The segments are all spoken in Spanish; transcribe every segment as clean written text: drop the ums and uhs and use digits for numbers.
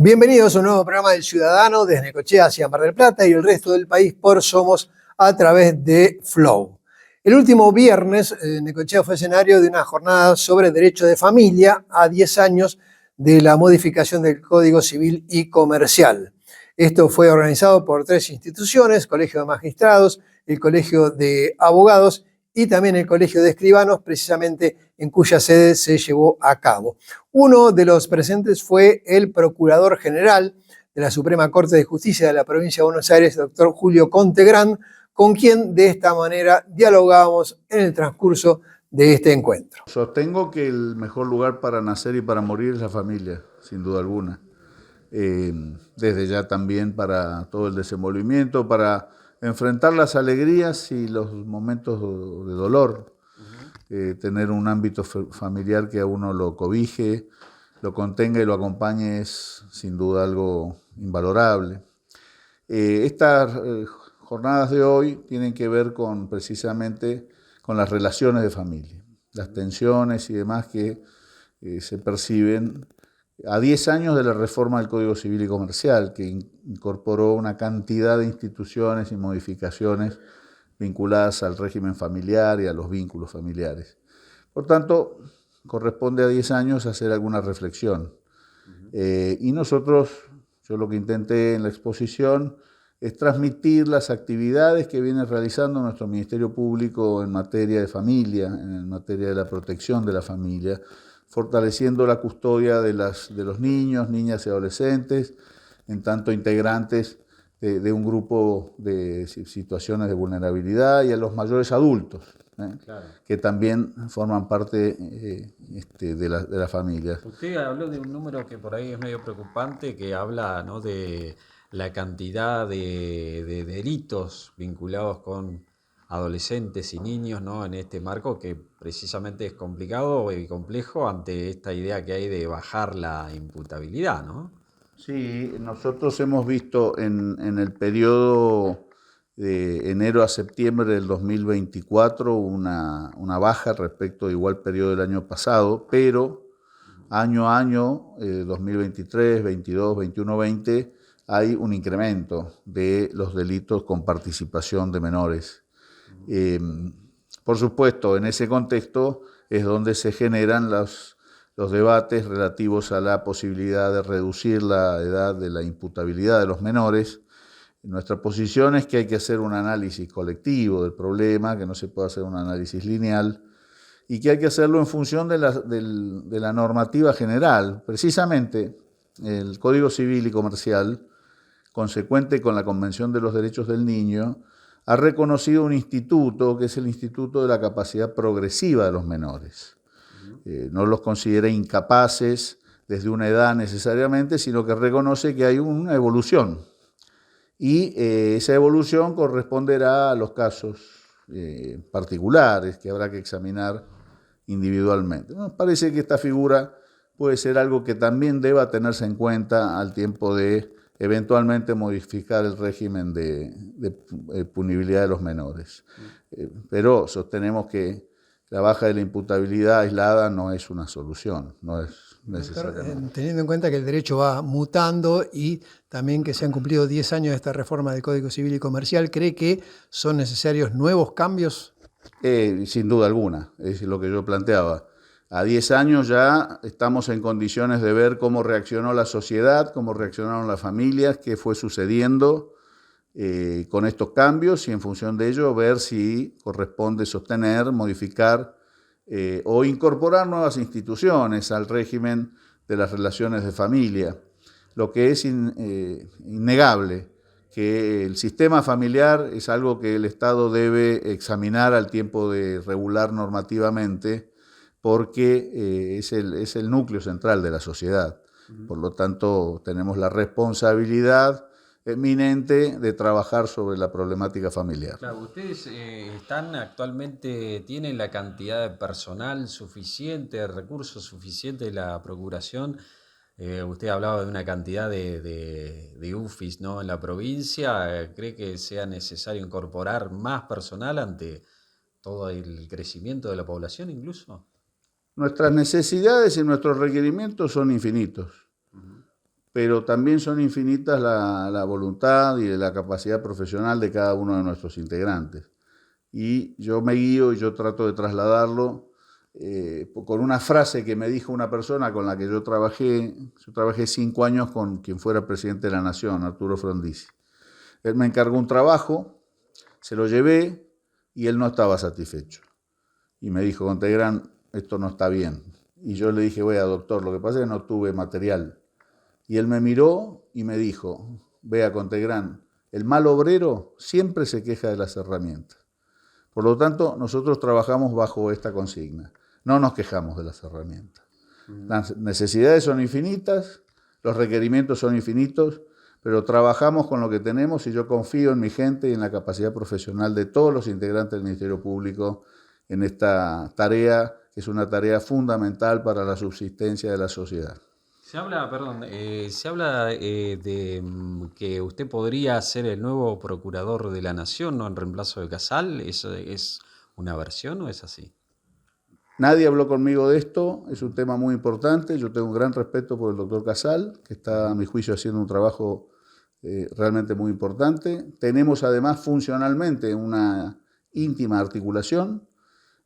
Bienvenidos a un nuevo programa del Ciudadano desde Necochea hacia Mar del Plata y el resto del país por Somos a través de Flow. El último viernes, Necochea fue escenario de una jornada sobre derecho de familia a 10 años de la modificación del Código Civil y Comercial. Esto fue organizado por 3 instituciones, Colegio de Magistrados, el Colegio de Abogados y también el Colegio de Escribanos, precisamente en cuya sede se llevó a cabo. Uno de los presentes fue el Procurador General de la Suprema Corte de Justicia de la Provincia de Buenos Aires, doctor Julio Contegrán, con quien de esta manera dialogábamos en el transcurso de este encuentro. Sostengo que el mejor lugar para nacer y para morir es la familia, sin duda alguna. Desde ya también para todo el desenvolvimiento, para enfrentar las alegrías y los momentos de dolor. Tener un ámbito familiar que a uno lo cobije, lo contenga y lo acompañe es sin duda algo invalorable. Estas jornadas de hoy tienen que ver precisamente con las relaciones de familia, las tensiones y demás que se perciben a 10 años de la reforma del Código Civil y Comercial, que incorporó una cantidad de instituciones y modificaciones vinculadas al régimen familiar y a los vínculos familiares. Por tanto, corresponde a 10 años hacer alguna reflexión. Y nosotros, yo lo que intenté en la exposición es transmitir las actividades que viene realizando nuestro Ministerio Público en materia de familia, en materia de la protección de la familia, fortaleciendo la custodia de los niños, niñas y adolescentes, en tanto integrantes de un grupo de situaciones de vulnerabilidad, y a los mayores adultos, claro, que también forman parte de la familia. Usted habló de un número que por ahí es medio preocupante, que habla, ¿no?, de la cantidad de delitos vinculados con adolescentes y niños, ¿no?, en este marco que precisamente es complicado y complejo ante esta idea que hay de bajar la imputabilidad, ¿no? Sí, nosotros hemos visto en el periodo de enero a septiembre del 2024 una baja respecto de igual periodo del año pasado, pero año a año, 2023, 22, 21, 20, hay un incremento de los delitos con participación de menores. Por supuesto, en ese contexto es donde se generan los debates relativos a la posibilidad de reducir la edad de la imputabilidad de los menores. Nuestra posición es que hay que hacer un análisis colectivo del problema, que no se puede hacer un análisis lineal, y que hay que hacerlo en función de la normativa general. Precisamente, el Código Civil y Comercial, consecuente con la Convención de los Derechos del Niño, ha reconocido un instituto, que es el Instituto de la Capacidad Progresiva de los Menores. No los considera incapaces desde una edad necesariamente, sino que reconoce que hay una evolución. Y esa evolución corresponderá a los casos particulares que habrá que examinar individualmente. Nos parece que esta figura puede ser algo que también deba tenerse en cuenta al tiempo de eventualmente modificar el régimen de punibilidad de los menores. Pero sostenemos que la baja de la imputabilidad aislada no es una solución, no es necesariamente. Teniendo en cuenta que el derecho va mutando y también que se han cumplido 10 años de esta reforma del Código Civil y Comercial, ¿cree que son necesarios nuevos cambios? Sin duda alguna, es lo que yo planteaba. A 10 años ya estamos en condiciones de ver cómo reaccionó la sociedad, cómo reaccionaron las familias, qué fue sucediendo con estos cambios, y en función de ello ver si corresponde sostener, modificar o incorporar nuevas instituciones al régimen de las relaciones de familia. Lo que es innegable, que el sistema familiar es algo que el Estado debe examinar al tiempo de regular normativamente, porque es el núcleo central de la sociedad. Por lo tanto, tenemos la responsabilidad eminente de trabajar sobre la problemática familiar. Claro, ustedes tienen la cantidad de personal suficiente, de recursos suficientes de la Procuración. Usted hablaba de una cantidad de UFIs, ¿no?, en la provincia. ¿Cree que sea necesario incorporar más personal ante todo el crecimiento de la población incluso? Nuestras necesidades y nuestros requerimientos son infinitos. pero también son infinitas la voluntad y la capacidad profesional de cada uno de nuestros integrantes. Y yo me guío y yo trato de trasladarlo con una frase que me dijo una persona con la que yo trabajé 5 años con quien fuera presidente de la Nación, Arturo Frondizi. Él me encargó un trabajo, se lo llevé y él no estaba satisfecho. Y me dijo, Contegrán, esto no está bien. Y yo le dije, vea doctor, lo que pasa es que no tuve material. Y él me miró y me dijo, vea Contegrán, el mal obrero siempre se queja de las herramientas. Por lo tanto, nosotros trabajamos bajo esta consigna. No nos quejamos de las herramientas. Las necesidades son infinitas, los requerimientos son infinitos, pero trabajamos con lo que tenemos y yo confío en mi gente y en la capacidad profesional de todos los integrantes del Ministerio Público en esta tarea, que es una tarea fundamental para la subsistencia de la sociedad. Se habla de que usted podría ser el nuevo procurador de la Nación, ¿no? En reemplazo de Casal. ¿Eso es una versión o es así? Nadie habló conmigo de esto, es un tema muy importante. Yo tengo un gran respeto por el doctor Casal, que está a mi juicio haciendo un trabajo realmente muy importante. Tenemos además funcionalmente una íntima articulación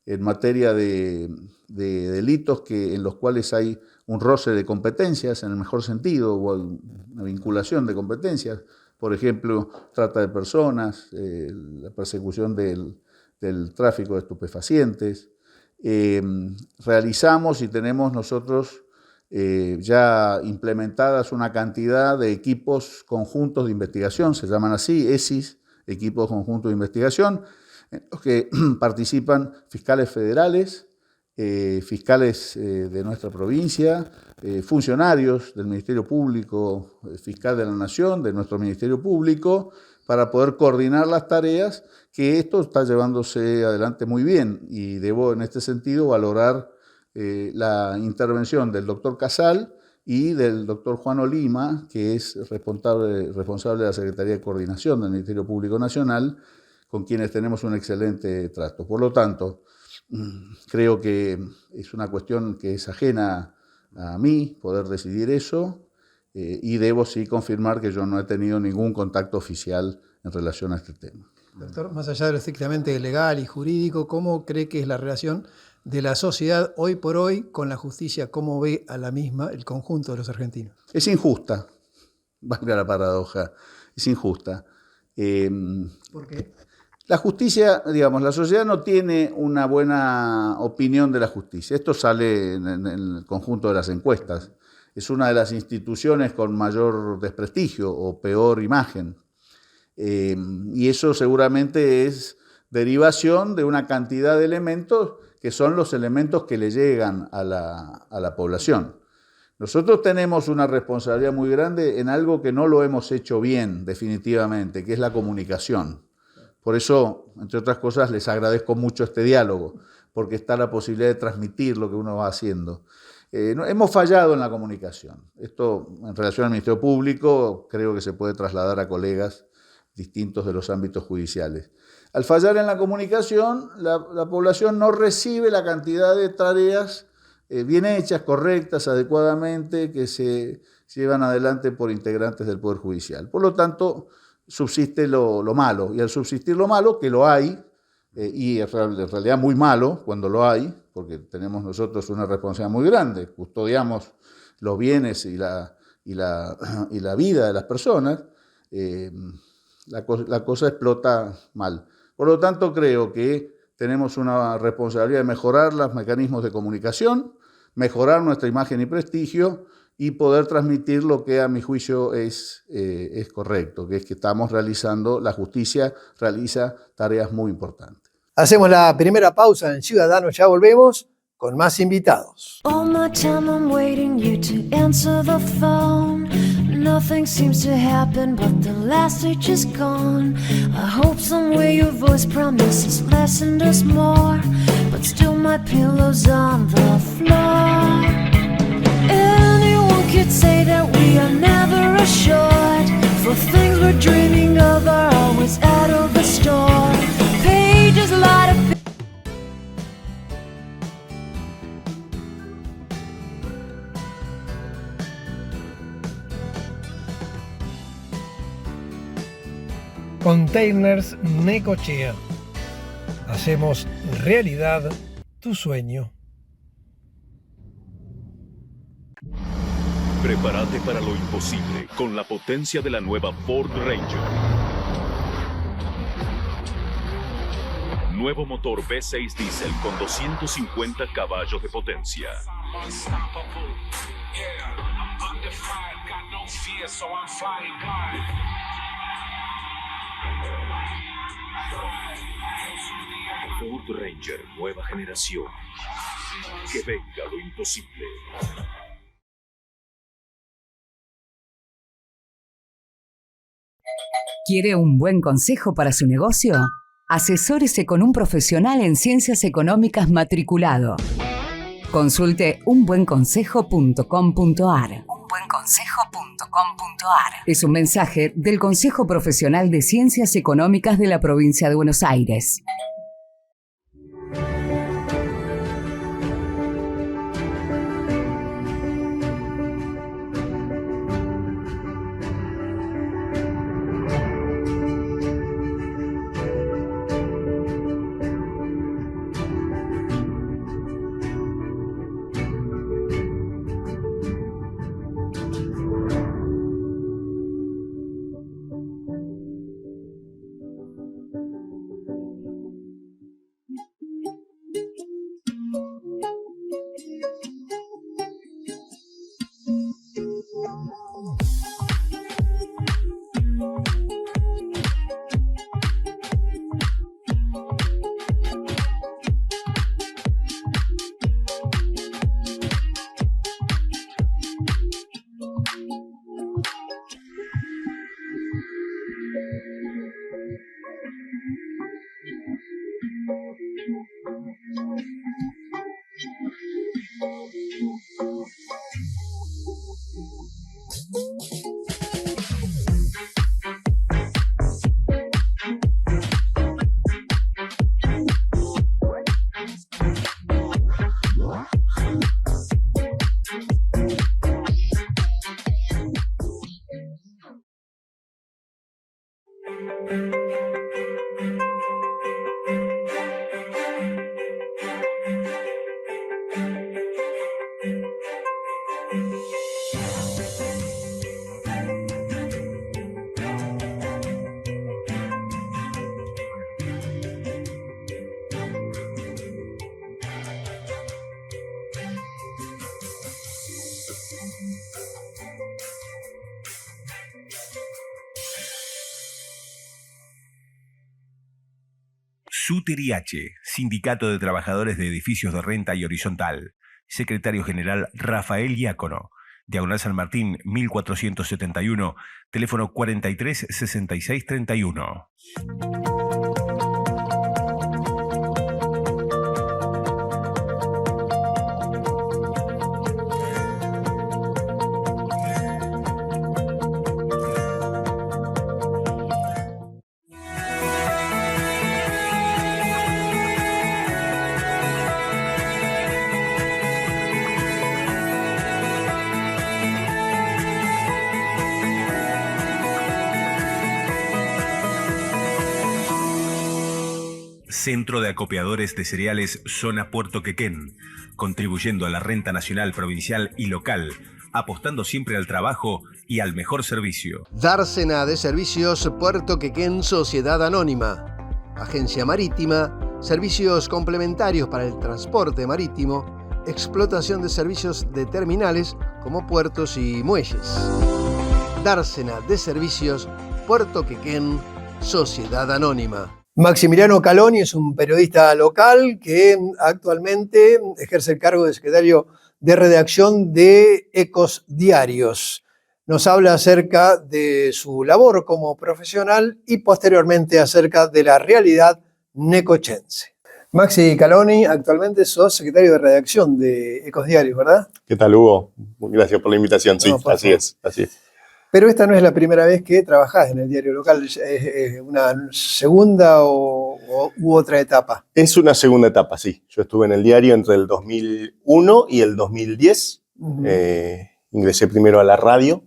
en materia de delitos en los cuales hay un roce de competencias, en el mejor sentido, o una vinculación de competencias. Por ejemplo, trata de personas, la persecución del tráfico de estupefacientes. Realizamos y tenemos nosotros ya implementadas una cantidad de equipos conjuntos de investigación, se llaman así, ESIS, equipos conjuntos de investigación, en los que participan fiscales federales, fiscales de nuestra provincia, funcionarios del Ministerio Público, fiscal de la Nación, de nuestro Ministerio Público, para poder coordinar las tareas, que esto está llevándose adelante muy bien y debo en este sentido valorar la intervención del doctor Casal y del doctor Juan Olima, que es responsable de la Secretaría de Coordinación del Ministerio Público Nacional, con quienes tenemos un excelente trato. Por lo tanto, creo que es una cuestión que es ajena a mí poder decidir eso y debo sí confirmar que yo no he tenido ningún contacto oficial en relación a este tema. Doctor, más allá de lo estrictamente legal y jurídico, ¿cómo cree que es la relación de la sociedad hoy por hoy con la justicia? ¿Cómo ve a la misma el conjunto de los argentinos? Es injusta, valga la paradoja, es injusta. ¿Por qué? La justicia, digamos, la sociedad no tiene una buena opinión de la justicia. Esto sale en el conjunto de las encuestas. Es una de las instituciones con mayor desprestigio o peor imagen. Y eso seguramente es derivación de una cantidad de elementos que son los elementos que le llegan a la población. Nosotros tenemos una responsabilidad muy grande en algo que no lo hemos hecho bien definitivamente, que es la comunicación. Por eso, entre otras cosas, les agradezco mucho este diálogo, porque está la posibilidad de transmitir lo que uno va haciendo. Hemos fallado en la comunicación. Esto, en relación al Ministerio Público, creo que se puede trasladar a colegas distintos de los ámbitos judiciales. Al fallar en la comunicación, la población no recibe la cantidad de tareas bien hechas, correctas, adecuadamente, que se llevan adelante por integrantes del Poder Judicial. Por lo tanto, subsiste lo malo, y al subsistir lo malo, que lo hay, y en realidad muy malo cuando lo hay, porque tenemos nosotros una responsabilidad muy grande, custodiamos los bienes y la vida de las personas, la cosa explota mal. Por lo tanto, creo que tenemos una responsabilidad de mejorar los mecanismos de comunicación, mejorar nuestra imagen y prestigio y poder transmitir lo que a mi juicio es correcto, que es que la justicia realiza tareas muy importantes. Hacemos la primera pausa en Ciudadanos, ya volvemos con más invitados. All my time I'm waiting you to answer the phone. Nothing seems to happen but the last stage is gone. I hope somewhere your voice promises less and us more, but still my pillow's on the floor. Anyone could say that we are never assured, for things we're dreaming of are always out of the store. Pages light up. Containers Necochea. Hacemos realidad tu sueño. Prepárate para lo imposible con la potencia de la nueva Ford Ranger. Nuevo motor V6 diésel con 250 caballos de potencia. Ford Ranger, nueva generación. Que venga lo imposible. ¿Quiere un buen consejo para su negocio? Asesórese con un profesional en ciencias económicas matriculado. Consulte unbuenconsejo.com.ar. Unbuenconsejo.com.ar. Es un mensaje del Consejo Profesional de Ciencias Económicas de la Provincia de Buenos Aires. SUTERIH, Sindicato de Trabajadores de Edificios de Renta y Horizontal. Secretario General Rafael Diácono. Diagonal San Martín, 1471, teléfono 43 66 31. Centro de Acopiadores de Cereales Zona Puerto Quequén, contribuyendo a la renta nacional, provincial y local, apostando siempre al trabajo y al mejor servicio. Dársena de Servicios Puerto Quequén Sociedad Anónima. Agencia Marítima, servicios complementarios para el transporte marítimo, explotación de servicios de terminales como puertos y muelles. Dársena de Servicios Puerto Quequén Sociedad Anónima. Maximiliano Caloni es un periodista local que actualmente ejerce el cargo de secretario de redacción de Ecos Diarios. Nos habla acerca de su labor como profesional y posteriormente acerca de la realidad necochense. Maxi Caloni, actualmente sos secretario de redacción de Ecos Diarios, ¿verdad? ¿Qué tal, Hugo? Gracias por la invitación. Sí, No, así es. Pero esta no es la primera vez que trabajás en el diario local, ¿es una segunda u otra etapa? Es una segunda etapa, sí. Yo estuve en el diario entre el 2001 y el 2010. Ingresé primero a la radio,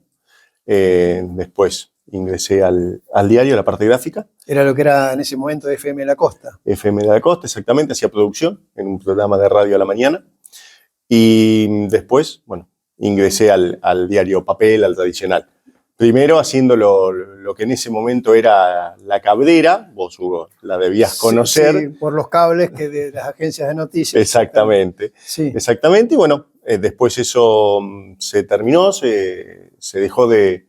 después ingresé al diario, a la parte gráfica. Era lo que era en ese momento FM de la Costa. FM de la Costa, exactamente, hacía producción en un programa de radio a la mañana. Y después, bueno, ingresé al diario papel, al tradicional. Primero haciendo lo que en ese momento era La Cabrera, vos, Hugo, la debías conocer. Sí, por los cables que de las agencias de noticias. Exactamente, Sí. exactamente. Y bueno, después eso se terminó, se dejó de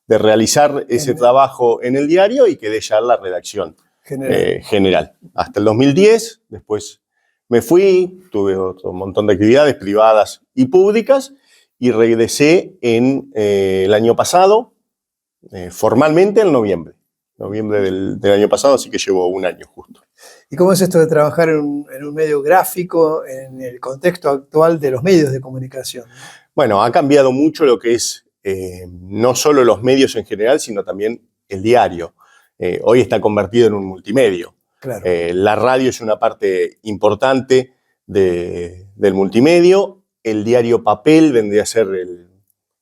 realizar ese trabajo en el diario y quedé ya en la redacción general. Hasta el 2010, después me fui, tuve otro montón de actividades privadas y públicas y regresé en el año pasado, formalmente en noviembre del año pasado, así que llevo un año justo. ¿Y cómo es esto de trabajar en un medio gráfico en el contexto actual de los medios de comunicación? Bueno, ha cambiado mucho lo que es no solo los medios en general, sino también el diario. Hoy está convertido en un multimedio. Claro. La radio es una parte importante del multimedio. El diario papel vendría a ser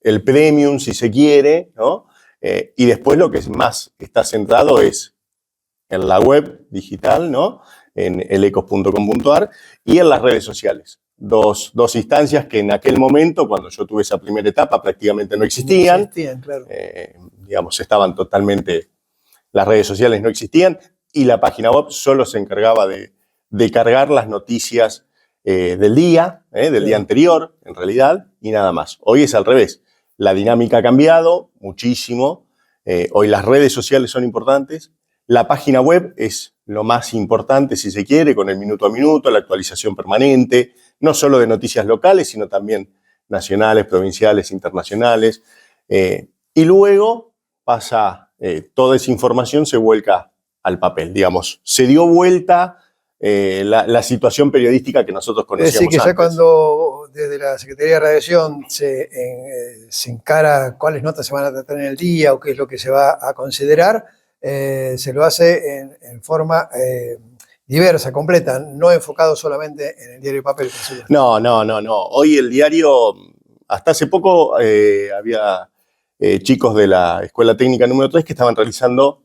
el premium, si se quiere, ¿no? Y después lo que más está centrado es en la web digital, ¿no? En elecos.com.ar y en las redes sociales. Dos instancias que en aquel momento, cuando yo tuve esa primera etapa, prácticamente no existían. No existían, claro. Digamos, estaban totalmente, las redes sociales no existían y la página web solo se encargaba de cargar las noticias del día anterior, en realidad, y nada más. Hoy es al revés. La dinámica ha cambiado muchísimo. Hoy las redes sociales son importantes. La página web es lo más importante, si se quiere, con el minuto a minuto, la actualización permanente, no solo de noticias locales, sino también nacionales, provinciales, internacionales. Y luego pasa, toda esa información se vuelca al papel, digamos. Se dio vuelta la situación periodística que nosotros conocíamos Es decir, que ya antes. cuando desde la Secretaría de Redacción se encara cuáles notas se van a tratar en el día o qué es lo que se va a considerar, se lo hace en forma diversa, completa, no enfocado solamente en el diario de papel. No. Hoy el diario, hasta hace poco había chicos de la Escuela Técnica número 3 que estaban realizando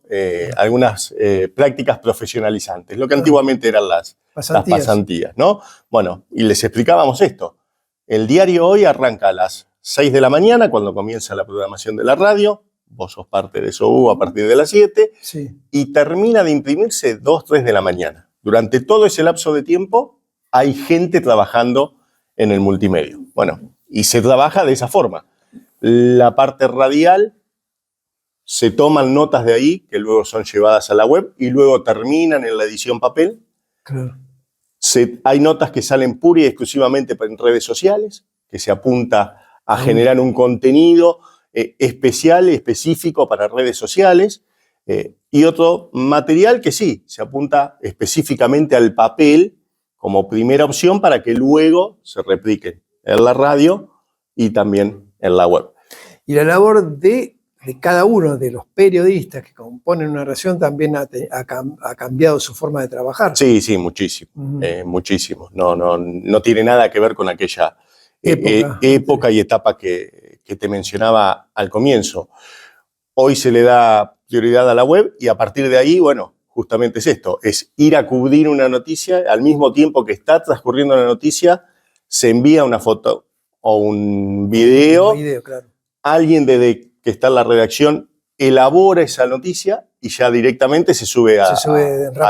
algunas prácticas profesionalizantes, lo que antiguamente eran las pasantías, ¿no? Bueno, y les explicábamos esto. El diario hoy arranca a las 6 de la mañana, cuando comienza la programación de la radio. Vos sos parte de eso, Hugo, a partir de las 7. Sí. Y termina de imprimirse 2, 3 de la mañana. Durante todo ese lapso de tiempo hay gente trabajando en el multimedio. Bueno, y se trabaja de esa forma. La parte radial, se toman notas de ahí, que luego son llevadas a la web, y luego terminan en la edición papel. Claro. Hay notas que salen pura y exclusivamente en redes sociales, que se apunta a generar un contenido especial, específico para redes sociales, y otro material que sí, se apunta específicamente al papel como primera opción para que luego se replique en la radio y también en la web. Y la labor de cada uno de los periodistas que componen una redacción también ha cambiado su forma de trabajar. Sí, muchísimo, muchísimo. No tiene nada que ver con aquella época y etapa que te mencionaba al comienzo. Hoy se le da prioridad a la web y a partir de ahí, bueno, justamente es esto, es ir a cubrir una noticia, al mismo tiempo que está transcurriendo la noticia, se envía una foto o un video, Claro. alguien que está en la redacción elabora esa noticia y ya directamente se sube a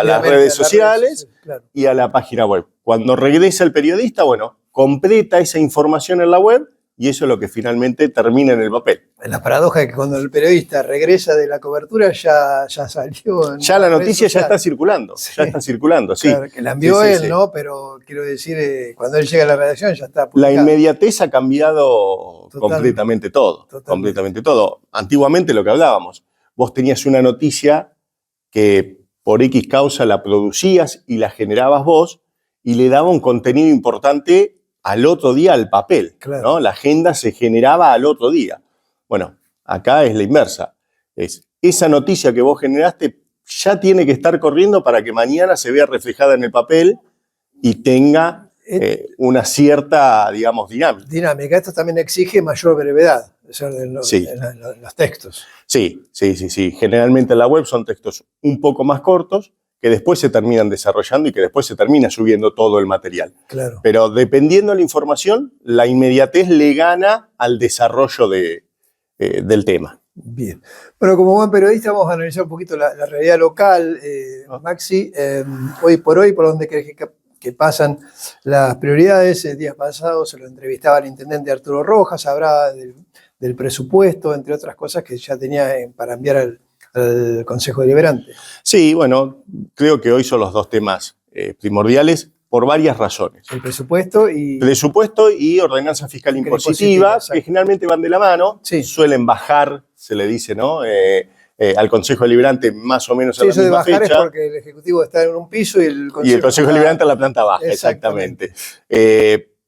las redes sociales claro. y a la página web. Cuando regresa el periodista, bueno, completa esa información en la web y eso es lo que finalmente termina en el papel. La paradoja es que cuando el periodista regresa de la cobertura ya salió. Ya la noticia ya está circulando, sí. Ya está circulando, sí. Claro, que la envió sí, él, sí. ¿no? Pero quiero decir, cuando él llega a la redacción ya está publicado. La inmediatez ha cambiado completamente todo. Completamente todo. Antiguamente lo que hablábamos, vos tenías una noticia que por X causa la producías y la generabas vos y le daba un contenido importante al otro día al papel, claro. ¿no? La agenda se generaba al otro día. Bueno, acá es la inversa. Es esa noticia que vos generaste ya tiene que estar corriendo para que mañana se vea reflejada en el papel y tenga una cierta, digamos, dinámica. Dinámica. Esto también exige mayor brevedad. ser Sí. en los textos. Sí. Generalmente en la web son textos un poco más cortos que después se terminan desarrollando y que después se termina subiendo todo el material. Claro. Pero dependiendo de la información, la inmediatez le gana al desarrollo del tema. Bien. Bueno, como buen periodista vamos a analizar un poquito la realidad local. Maxi, hoy por dónde crees que pasan las prioridades? Días pasados se lo entrevistaba al intendente Arturo Rojas, hablaba del presupuesto, entre otras cosas que ya tenía para enviar al Consejo Deliberante. Sí, bueno, creo que hoy son los dos temas primordiales por varias razones. El presupuesto y... Presupuesto y ordenanza fiscal impositiva, que generalmente van de la mano, Sí. Suelen bajar, se le dice, ¿no? Al Consejo Deliberante más o menos a Sí, la eso de misma bajar fecha. es porque el Ejecutivo está en un piso y el Consejo, Y el Consejo está... Deliberante en la planta baja, exactamente.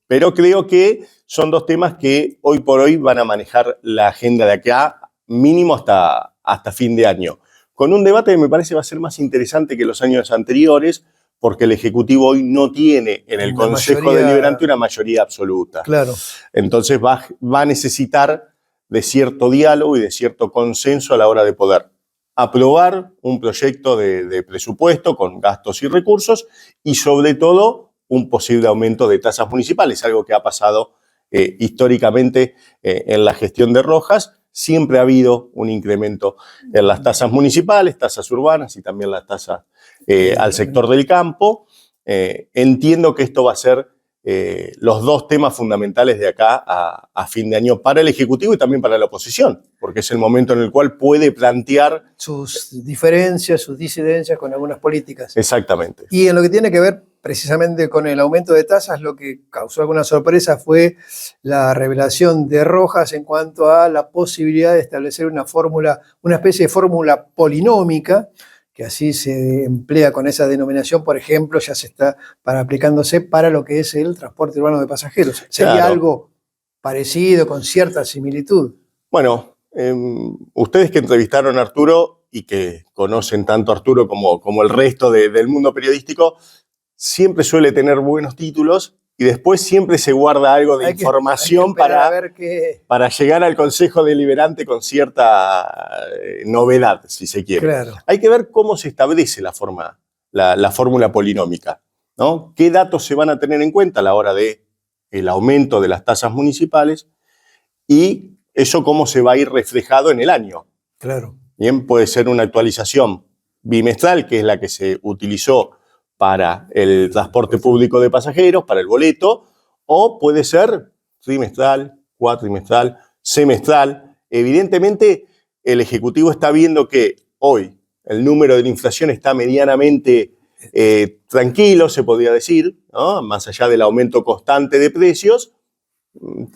Pero creo que son dos temas que hoy por hoy van a manejar la agenda de acá, mínimo hasta fin de año. Con un debate que me parece va a ser más interesante que los años anteriores, porque el Ejecutivo hoy no tiene en el Una Consejo mayoría... Deliberante una mayoría absoluta. Claro. Entonces va a necesitar de cierto diálogo y de cierto consenso a la hora de poder aprobar un proyecto de presupuesto con gastos y recursos y sobre todo un posible aumento de tasas municipales, algo que ha pasado históricamente en la gestión de Rojas. Siempre ha habido un incremento en las tasas municipales, tasas urbanas y también las tasas al sector del campo. Entiendo que esto va a ser los dos temas fundamentales de acá a fin de año para el Ejecutivo y también para la oposición, porque es el momento en el cual puede plantear Sus diferencias, sus disidencias con algunas políticas. exactamente. Y en lo que tiene que ver precisamente con el aumento de tasas, lo que causó alguna sorpresa fue la revelación de Rojas en cuanto a la posibilidad de establecer una fórmula, una especie de fórmula polinómica, que así se emplea con esa denominación, por ejemplo, ya se está aplicándose para lo que es el transporte urbano de pasajeros. ¿Sería Claro. algo parecido, con cierta similitud? Bueno, ustedes que entrevistaron a Arturo y que conocen tanto a Arturo como el resto del mundo periodístico, siempre suele tener buenos títulos y después siempre se guarda algo de información para llegar al Consejo Deliberante con cierta novedad, si se quiere. Claro. Hay que ver cómo se establece la fórmula polinómica, ¿no? ¿Qué datos se van a tener en cuenta a la hora del aumento de las tasas municipales y eso cómo se va a ir reflejado en el año? Claro. Bien, puede ser una actualización bimestral, que es la que se utilizó para el transporte público de pasajeros, para el boleto, o puede ser trimestral, cuatrimestral, semestral. Evidentemente, el Ejecutivo está viendo que hoy el número de la inflación está medianamente tranquilo, se podría decir, ¿no? Más allá del aumento constante de precios,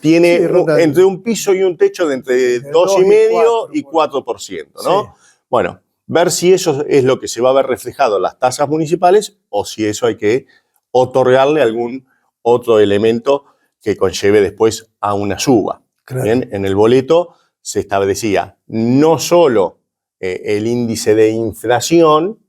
tiene entre un piso y un techo de entre 2,5% y 4%, ¿no? Sí. Bueno, ver si eso es lo que se va a ver reflejado en las tasas municipales o si eso hay que otorgarle algún otro elemento que conlleve después a una suba. Claro. Bien, en el boleto se establecía no solo el índice de inflación,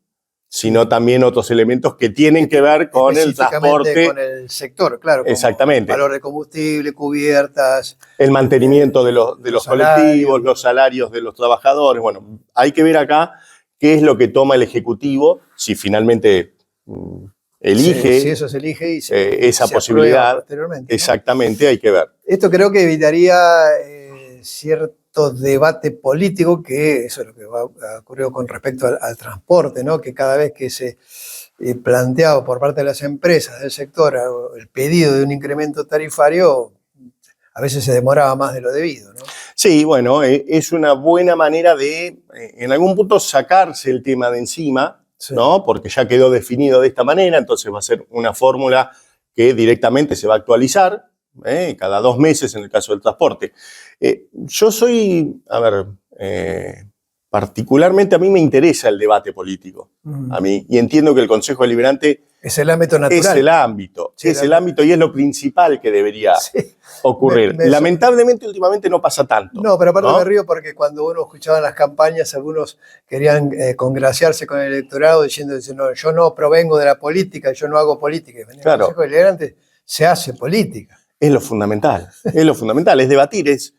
sino también otros elementos que tienen que ver con el transporte. Con el sector, claro. Exactamente. Valor de combustible, cubiertas. El mantenimiento de los colectivos, salarios. los salarios de los trabajadores. Bueno, hay que ver acá qué es lo que toma el Ejecutivo, si finalmente elige Si eso se elige y esa se posibilidad. aprueba posteriormente, ¿no? Exactamente, hay que ver. Esto creo que evitaría cierto debate político, que eso es lo que ocurrió con respecto al transporte, ¿no? Que cada vez que se planteaba por parte de las empresas del sector el pedido de un incremento tarifario, a veces se demoraba más de lo debido, ¿no? Sí, bueno, es una buena manera de, en algún punto, sacarse el tema de encima, Sí. ¿no? Porque ya quedó definido de esta manera, entonces va a ser una fórmula que directamente se va a actualizar cada 2 meses en el caso del transporte. Yo soy, particularmente a mí me interesa el debate político, a mí, y entiendo que el Consejo Deliberante Es el ámbito natural. es el ámbito, Sí, es el ámbito y es lo principal que debería ocurrir. Me- Lamentablemente últimamente no pasa tanto. No, pero aparte ¿no? me río porque cuando uno escuchaba las campañas, algunos querían congraciarse con el electorado diciendo, no, yo no provengo de la política, yo no hago política. En el Claro. Consejo Deliberante se hace política. Es lo fundamental, es debatir, es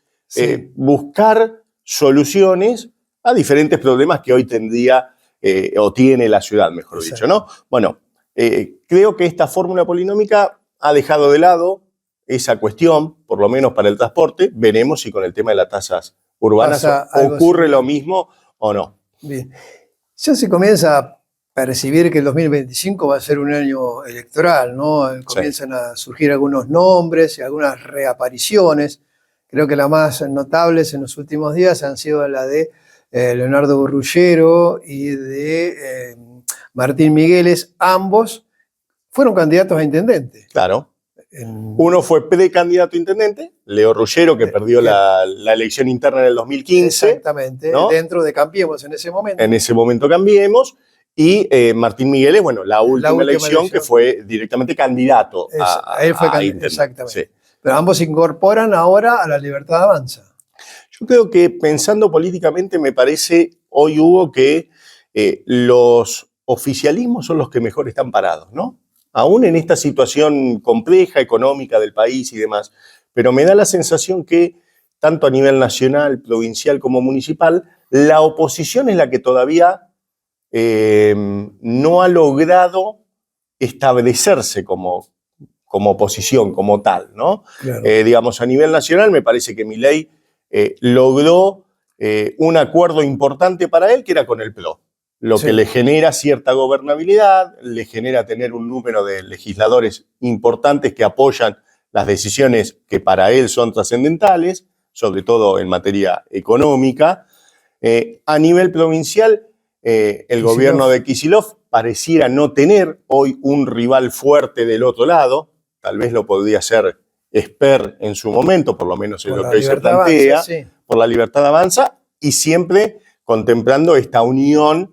buscar soluciones a diferentes problemas que hoy tendría o tiene la ciudad, mejor dicho, ¿no? Bueno, creo que esta fórmula polinómica ha dejado de lado esa cuestión, por lo menos para el transporte. Veremos si con el tema de las tasas urbanas ocurre lo mismo o no. Bien. Ya se comienza a percibir que el 2025 va a ser un año electoral, ¿no? Comienzan a surgir algunos nombres y algunas reapariciones. Creo que las más notables en los últimos días han sido la de Leonardo Burrullero y de Martín Migueles. Ambos fueron candidatos a intendente. Claro. Uno fue precandidato a intendente, Leo Ruggero, que perdió la elección interna en el 2015. Exactamente, ¿no? Dentro de Cambiemos en ese momento. En ese momento Cambiemos. Y Martín Migueles, bueno, la última elección que fue directamente candidato él fue a intendente. Exactamente. Sí. Pero ambos se incorporan ahora a la Libertad Avanza. Yo creo que pensando políticamente me parece hoy, Hugo, que los oficialismos son los que mejor están parados, ¿no? Aún en esta situación compleja, económica del país y demás. Pero me da la sensación que, tanto a nivel nacional, provincial como municipal, la oposición es la que todavía no ha logrado establecerse como oposición, como tal, ¿no? Claro. Digamos, a nivel nacional me parece que Milei logró un acuerdo importante para él, que era con el PRO. Lo que le genera cierta gobernabilidad, le genera tener un número de legisladores importantes que apoyan las decisiones que para él son trascendentales, sobre todo en materia económica. A nivel provincial, el gobierno de Kicillof pareciera no tener hoy un rival fuerte del otro lado. Tal vez lo podría ser Esper en su momento, por lo menos es lo que hoy se plantea, por la Libertad Avanza, y siempre contemplando esta unión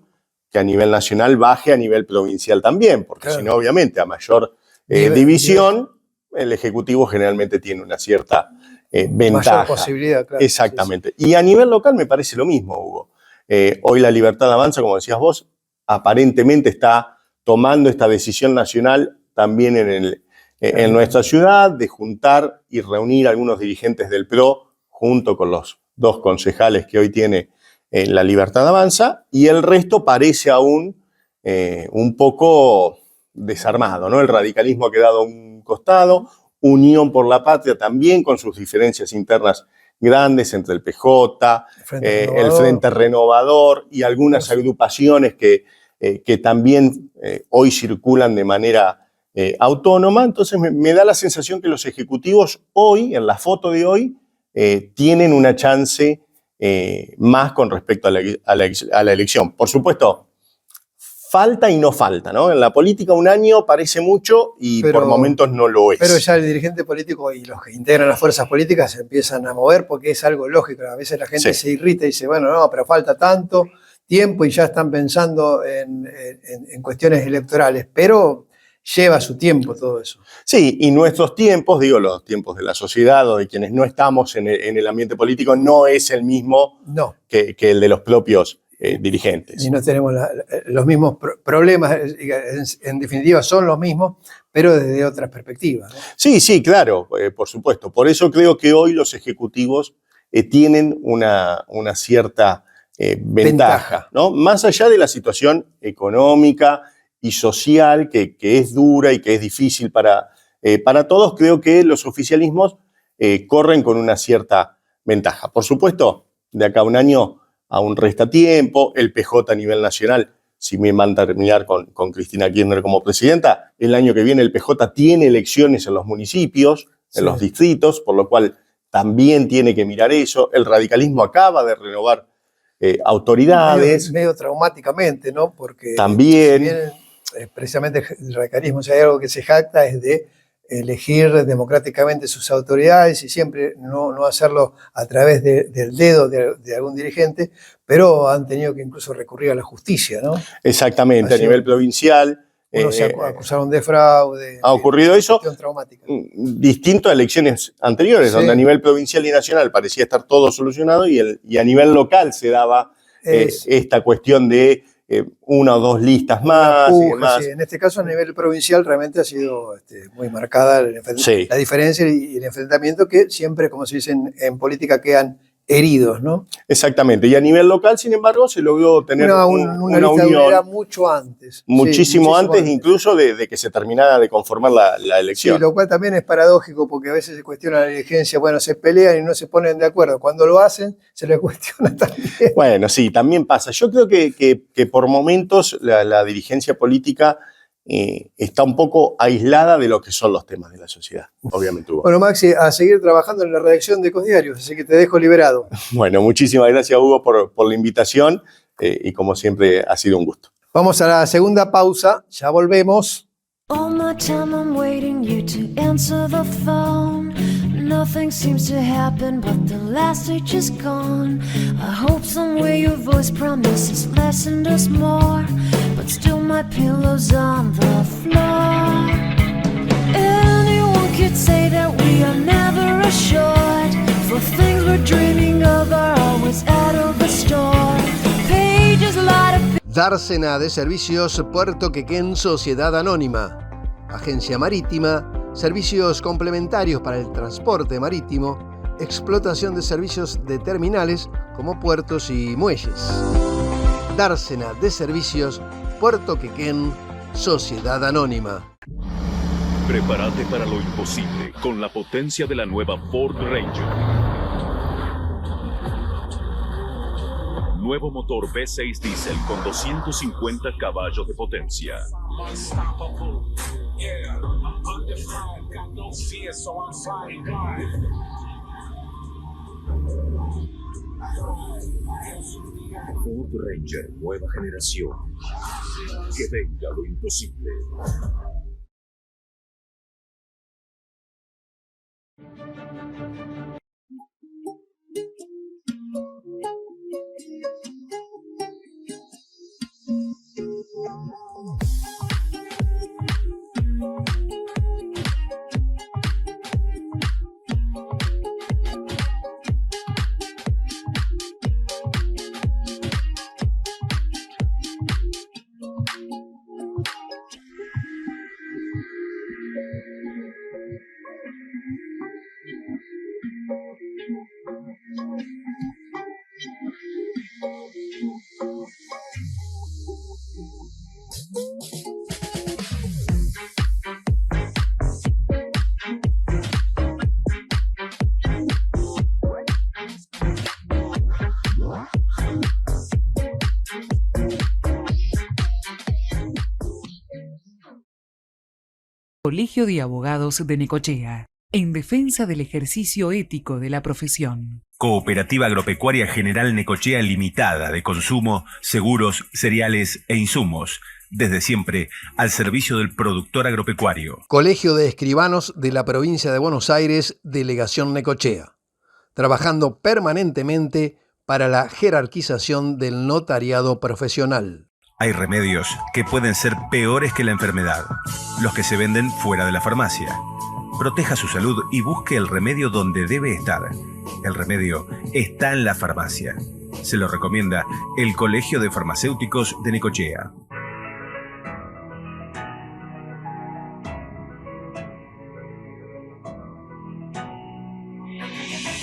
que a nivel nacional baje a nivel provincial también, porque si no, obviamente, a mayor división, el Ejecutivo generalmente tiene una cierta ventaja. Mayor posibilidad, claro. Exactamente. Y a nivel local me parece lo mismo, Hugo. Hoy la Libertad Avanza, como decías vos, aparentemente está tomando esta decisión nacional también en nuestra ciudad, de juntar y reunir a algunos dirigentes del PRO junto con los 2 concejales que hoy tiene la Libertad Avanza, y el resto parece aún un poco desarmado, ¿no? El radicalismo ha quedado a un costado, Unión por la Patria también con sus diferencias internas grandes entre el PJ, el Frente Renovador y algunas agrupaciones que también hoy circulan de manera autónoma. Entonces me da la sensación que los ejecutivos hoy, en la foto de hoy, tienen una chance más con respecto a la elección. Por supuesto, falta y no falta, ¿no? En la política un año parece mucho y por momentos no lo es. Pero ya el dirigente político y los que integran las fuerzas políticas se empiezan a mover porque es algo lógico. A veces la gente se irrita y dice, bueno, no, pero falta tanto tiempo y ya están pensando en cuestiones electorales. Pero lleva su tiempo todo eso. Sí, y nuestros tiempos, digo, los tiempos de la sociedad o de quienes no estamos en el ambiente político, no es el mismo que el de los propios dirigentes. Y no tenemos los mismos problemas, en definitiva son los mismos, pero desde otras perspectivas, ¿no? Sí, claro, por supuesto. Por eso creo que hoy los ejecutivos tienen una cierta ventaja, ¿no? Más allá de la situación económica y social, que es dura y que es difícil para todos, creo que los oficialismos corren con una cierta ventaja. Por supuesto, de acá a un año aún resta tiempo. El PJ a nivel nacional, si me van a terminar con Cristina Kirchner como presidenta, el año que viene el PJ tiene elecciones en los municipios, en los distritos, por lo cual también tiene que mirar eso. El radicalismo acaba de renovar autoridades. Medio traumáticamente, ¿no? Porque también precisamente el radicalismo, si hay algo que se jacta, es de elegir democráticamente sus autoridades y siempre no hacerlo a través del dedo de algún dirigente, pero han tenido que incluso recurrir a la justicia, ¿no? Exactamente, a nivel provincial. Se acusaron de fraude. Ha ocurrido eso, traumática. Distinto a elecciones anteriores, donde a nivel provincial y nacional parecía estar todo solucionado y a nivel local se daba esta cuestión de una o dos listas más y Empuje, demás. sí. En este caso, a nivel provincial, realmente ha sido muy marcada Sí. la diferencia y el enfrentamiento que siempre, como se dice en política, quedan heridos, ¿no? Exactamente. Y a nivel local, sin embargo, se logró tener Una lista unión unida mucho antes. muchísimo antes incluso de que se terminara de conformar la elección. Sí, lo cual también es paradójico porque a veces se cuestiona la dirigencia, bueno, se pelean y no se ponen de acuerdo. Cuando lo hacen, se les cuestiona también. Bueno, sí, también pasa. Yo creo que por momentos la dirigencia política está un poco aislada de lo que son los temas de la sociedad, obviamente, Hugo. Bueno, Maxi, a seguir trabajando en la redacción de Ecodiarios, así que te dejo liberado. Bueno, muchísimas gracias, Hugo, por la invitación y como siempre ha sido un gusto. Vamos a la segunda pausa, ya volvemos. All my time I'm waiting you to answer the phone. Nothing seems to happen, but the last stage is gone. I hope somewhere your voice promises less and us more, but still my pillow's on the floor. Anyone could say that we are never assured, for things we're dreaming of are always out of the store. Pages light up. Dársena de Servicios Puerto Quequén Sociedad Anónima. Agencia Marítima, servicios complementarios para el transporte marítimo, explotación de servicios de terminales como puertos y muelles. Dársena de Servicios Puerto Quequén Sociedad Anónima. Prepárate para lo imposible con la potencia de la nueva Ford Ranger. Nuevo motor V6 diésel con 250 caballos de potencia. Ford Ranger nueva generación. Que venga lo imposible. Colegio de Abogados de Necochea, en defensa del ejercicio ético de la profesión. Cooperativa Agropecuaria General Necochea Limitada de consumo, seguros, cereales e insumos. Desde siempre, al servicio del productor agropecuario. Colegio de Escribanos de la Provincia de Buenos Aires, Delegación Necochea. Trabajando permanentemente para la jerarquización del notariado profesional. Hay remedios que pueden ser peores que la enfermedad, los que se venden fuera de la farmacia. Proteja su salud y busque el remedio donde debe estar. El remedio está en la farmacia. Se lo recomienda el Colegio de Farmacéuticos de Necochea.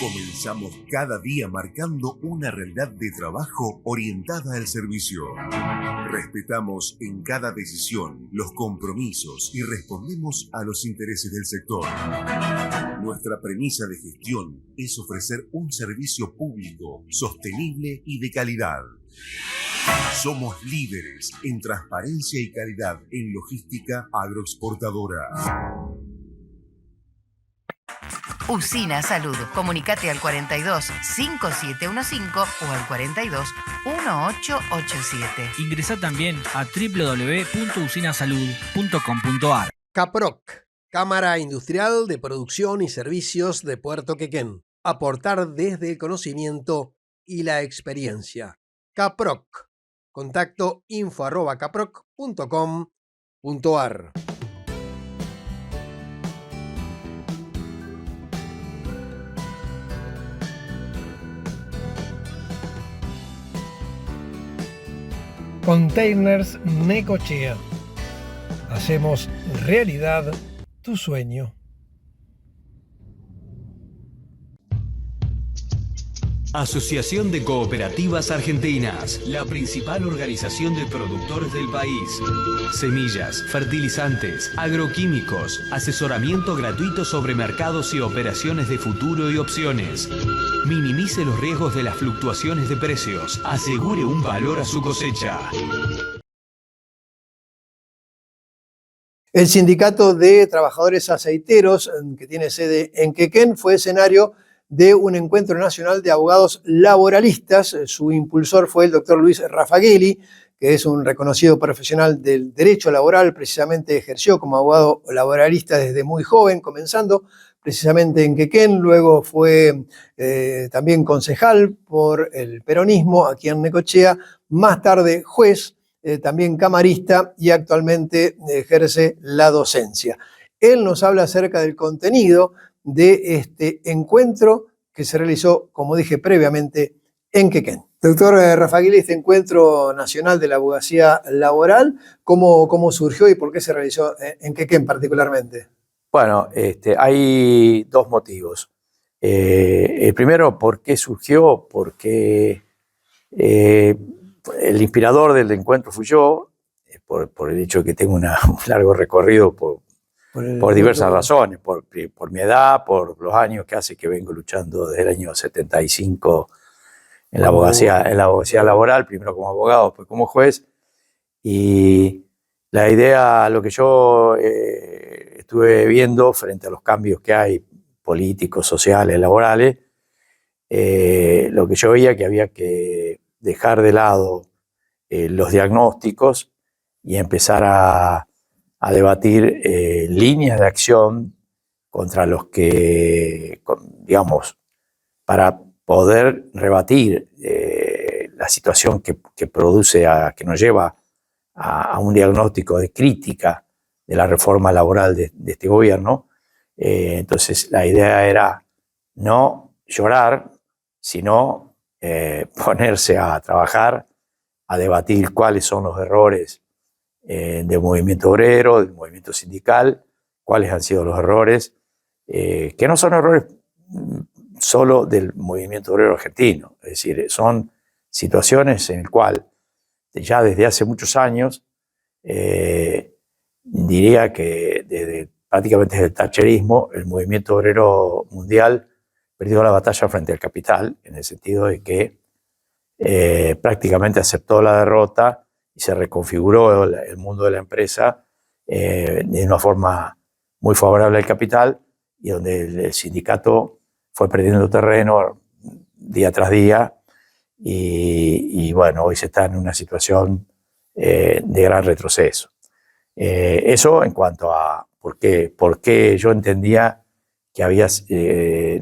Comenzamos cada día marcando una realidad de trabajo orientada al servicio. Respetamos en cada decisión los compromisos y respondemos a los intereses del sector. Nuestra premisa de gestión es ofrecer un servicio público, sostenible y de calidad. Somos líderes en transparencia y calidad en logística agroexportadora. Usina Salud. Comunicate al 42 5715 o al 42 1887. Ingresá también a www.usinasalud.com.ar. CAPROC, Cámara Industrial de Producción y Servicios de Puerto Quequén. Aportar desde el conocimiento y la experiencia. CAPROC. Contacto info@caproc.com.ar. Containers Necochea. Hacemos realidad tu sueño. Asociación de Cooperativas Argentinas, la principal organización de productores del país. Semillas, fertilizantes, agroquímicos, asesoramiento gratuito sobre mercados y operaciones de futuro y opciones. Minimice los riesgos de las fluctuaciones de precios. Asegure un valor a su cosecha. El Sindicato de Trabajadores Aceiteros, que tiene sede en Quequén, fue escenario de un encuentro nacional de abogados laboralistas. Su impulsor fue el doctor Luis Raffagueli, que es un reconocido profesional del derecho laboral. Precisamente ejerció como abogado laboralista desde muy joven, comenzando precisamente en Quequén. Luego fue también concejal por el peronismo aquí en Necochea. Más tarde juez, también camarista, y actualmente ejerce la docencia. Él nos habla acerca del contenido de este encuentro que se realizó, como dije previamente, en Quequén. Doctor Raffagueli, este encuentro nacional de la abogacía laboral, ¿cómo surgió y por qué se realizó en Quequén particularmente? Bueno, hay dos motivos. El primero, ¿por qué surgió? Porque el inspirador del encuentro fui yo, por el hecho de que tengo un largo recorrido por diversas razones, por mi edad, por los años que hace que vengo luchando desde el año 75 en la abogacía laboral, primero como abogado, después como juez. Y la idea, lo que yo estuve viendo frente a los cambios que hay políticos, sociales, laborales, lo que yo veía que había que dejar de lado los diagnósticos y empezar a debatir líneas de acción contra los que, digamos, para poder rebatir la situación que produce, que nos lleva a un diagnóstico de crítica de la reforma laboral de este gobierno. Entonces la idea era no llorar, sino ponerse a trabajar, a debatir cuáles son los errores del movimiento obrero, del movimiento sindical, cuáles han sido los errores, que no son errores solo del movimiento obrero argentino, es decir, son situaciones en las cuales ya desde hace muchos años, diría que prácticamente desde el thatcherismo, el movimiento obrero mundial perdió la batalla frente al capital, en el sentido de que prácticamente aceptó la derrota y se reconfiguró el mundo de la empresa de una forma muy favorable al capital, y donde el sindicato fue perdiendo terreno día tras día, y bueno, hoy se está en una situación de gran retroceso. Eso en cuanto a por qué yo entendía que había,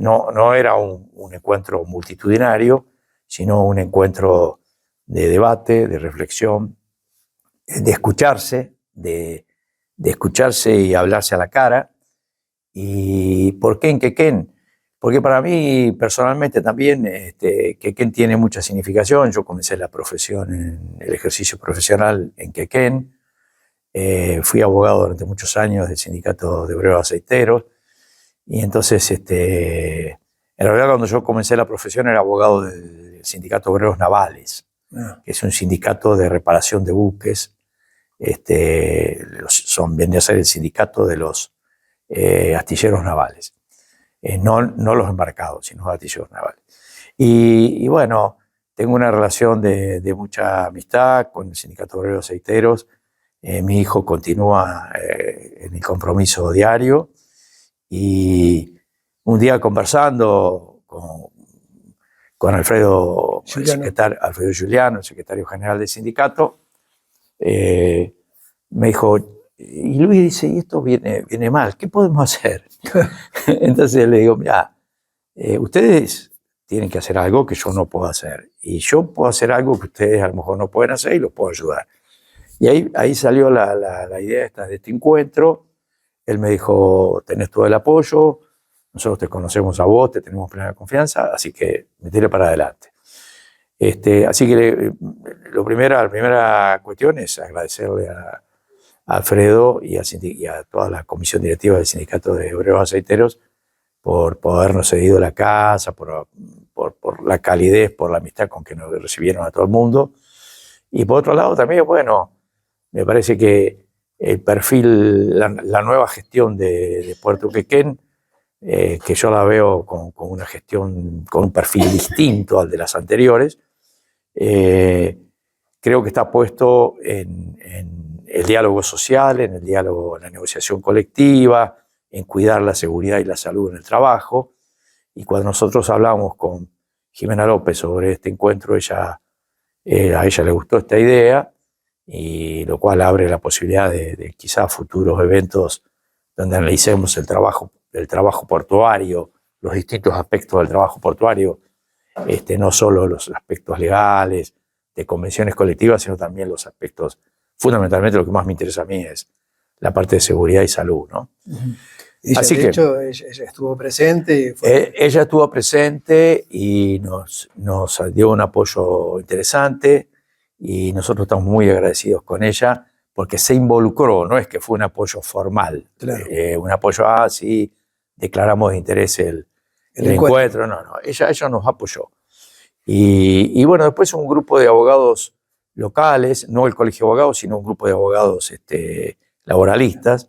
no era un encuentro multitudinario, sino un encuentro de debate, de reflexión, de escucharse, de escucharse y hablarse a la cara. ¿Y por qué en Quequén? Porque para mí personalmente también Quequén tiene mucha significación. Yo comencé la profesión, el ejercicio profesional en Quequén. Fui abogado durante muchos años del Sindicato de Obreros Aceiteros. Y entonces, en realidad cuando yo comencé la profesión era abogado del Sindicato de Obreros Navales, que es un sindicato de reparación de buques. Viene a ser el sindicato de los astilleros navales. No los embarcados, sino los astilleros navales. Y bueno, tengo una relación de mucha amistad con el Sindicato de Obreros Aceiteros. Mi hijo continúa en el compromiso diario, y un día conversando con Alfredo Giuliano, el secretario general del sindicato, me dijo, y Luis dice, y esto viene mal, ¿qué podemos hacer? Entonces le digo, mira, ustedes tienen que hacer algo que yo no puedo hacer, y yo puedo hacer algo que ustedes a lo mejor no pueden hacer y los puedo ayudar. Y ahí salió la idea de este encuentro. Él me dijo, tenés todo el apoyo, nosotros te conocemos a vos, te tenemos plena confianza, así que metele para adelante. Así que la primera cuestión es agradecerle a Alfredo y a toda la comisión directiva del Sindicato de Obreros Aceiteros por habernos cedido la casa, por la calidez, por la amistad con que nos recibieron a todo el mundo. Y por otro lado también, bueno, me parece que el perfil, la nueva gestión de Puerto Quequén, que yo la veo con una gestión, con un perfil distinto al de las anteriores, creo que está puesto en el diálogo social, en el diálogo, en la negociación colectiva, en cuidar la seguridad y la salud en el trabajo. Y cuando nosotros hablamos con Jimena López sobre este encuentro, a ella le gustó esta idea, y lo cual abre la posibilidad de quizás futuros eventos donde analicemos el trabajo portuario, los distintos aspectos del trabajo portuario, no solo los aspectos legales, de convenciones colectivas, sino también los aspectos, fundamentalmente lo que más me interesa a mí es la parte de seguridad y salud, ¿no? Así de hecho, ella estuvo presente. Ella estuvo presente y nos dio un apoyo interesante, y nosotros estamos muy agradecidos con ella porque se involucró, no es que fue un apoyo formal, claro. Un apoyo, sí, declaramos de interés el encuentro, no, ella nos apoyó. Y bueno, después un grupo de abogados locales, no el Colegio de Abogados, sino un grupo de abogados laboralistas,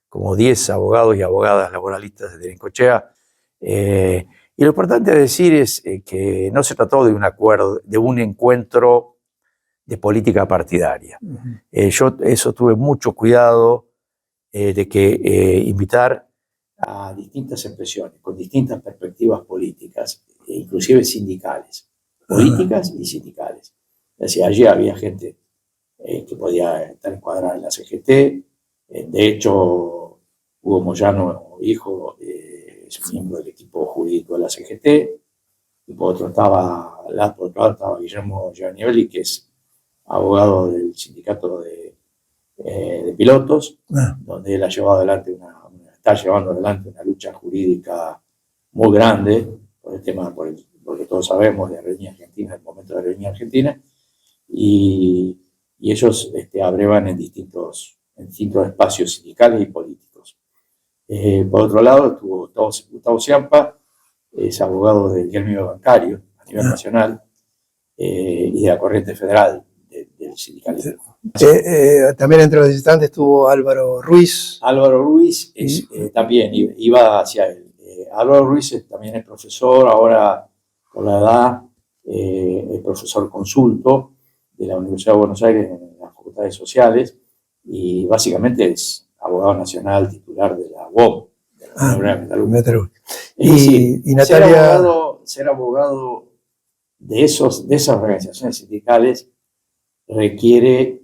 como 10 abogados y abogadas laboralistas de Necochea. Y lo importante a decir es que no se trató de un acuerdo, de un encuentro de política partidaria. Yo tuve mucho cuidado de que invitar a distintas expresiones, con distintas perspectivas políticas, inclusive sindicales, políticas y sindicales. Es decir, allí había gente que podía estar encuadrada en la CGT. De hecho, Hugo Moyano, hijo, es miembro del equipo jurídico de la CGT. Y por otro lado estaba Guillermo Giovannielli, que es abogado del sindicato de pilotos, donde él ha llevado adelante está llevando adelante una lucha jurídica muy grande por el tema, porque todos sabemos de Aerolínea Argentina, el momento de Aerolínea Argentina, y ellos abrevan en distintos espacios sindicales y políticos. Por otro lado, estuvo Gustavo Ciampa, es abogado del gremio bancario a nivel nacional y de la corriente federal del sindicalismo. También entre los visitantes estuvo Álvaro Ruiz. Álvaro Ruiz también iba hacia él. Álvaro Ruiz también es profesor, ahora por la edad es profesor consulto de la Universidad de Buenos Aires en las facultades sociales, y básicamente es abogado nacional titular de la UOM, de la Universidad Metalúrgica. Y Natalia... ser abogado de esas organizaciones sindicales requiere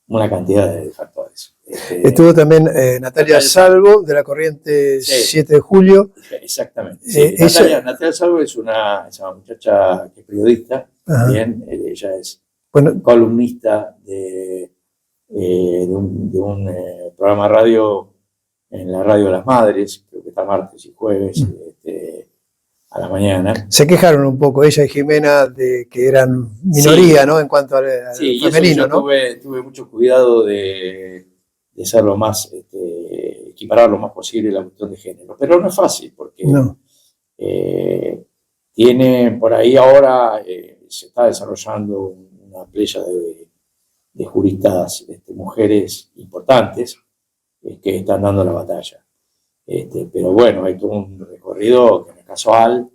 una cantidad de factores. Estuvo también Natalia Salvo, de la corriente 7 de julio. Exactamente. Sí. Natalia Salvo es una muchacha que es periodista. También, ella es columnista de un programa de radio en la Radio de las Madres, creo que está martes y jueves a la mañana. Se quejaron un poco ella y Jimena de que eran minoría, sí, ¿no? En cuanto al femenino, ¿no? Tuve mucho cuidado de ser lo más, equiparar lo más posible la cuestión de género. Pero no es fácil, porque tiene por ahí ahora, se está desarrollando una playa de juristas, mujeres importantes, que están dando la batalla. Pero bueno, hay todo un recorrido que no es casual,